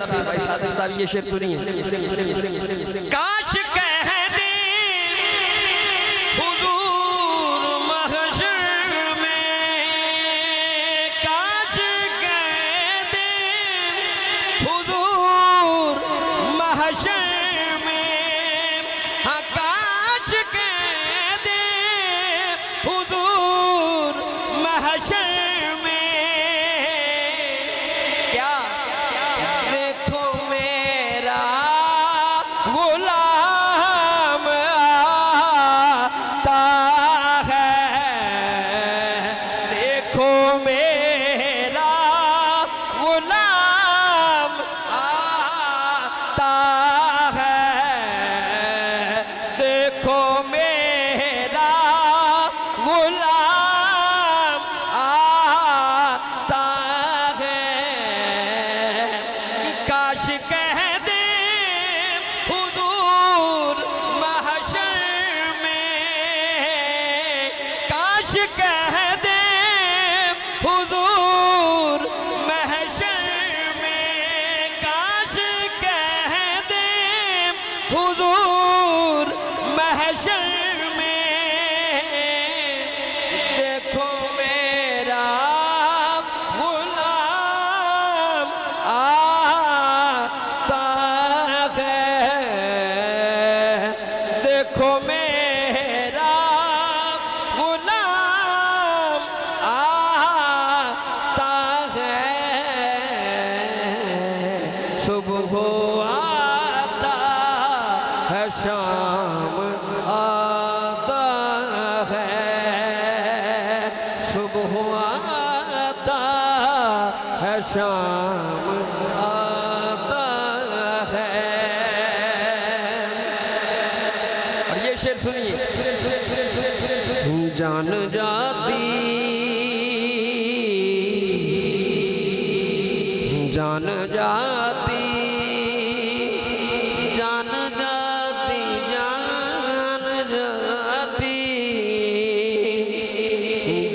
भाई सादिक साहब ये शेर सुनिए। काश कह दे हुजूर महशर में, काश कह दे हुजूर महशर में, हाँ काश कह दे हुजूर महशर में। क्या देखो मेरा गुलाम आता है, देखो मेरा गुलाम आता है, देखो मेरा गुलाम आता है। काश कह दे हुजूर महशर में, काश कह दे हुजूर महशर में, काश कह दे हुजूर महशर में। देखो मेरा गुलाम आता है, देखो मेरा गुलाम आता है। सुबह आता है, शाम आता है, सुबह आता है, शाम आता है। और ये शेर सुनिए। जान जाती, जान जाती, जान जाती, जान जाती,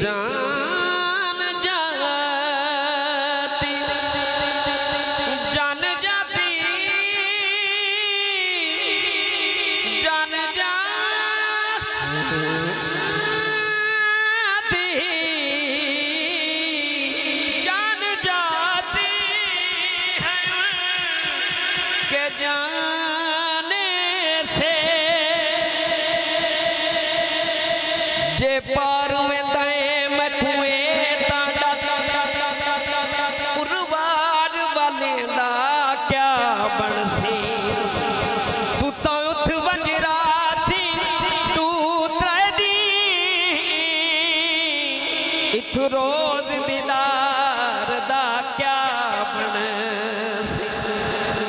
जान जाती, जान जाती, जान जाती, जान जाती है के जाने से, जे पार में दाए मैं कुएं ताड़ा, उर्वार वाले दा क्या बनसी, तू तो उठ वजरा सी, तू त्रै दी इत रोज दिला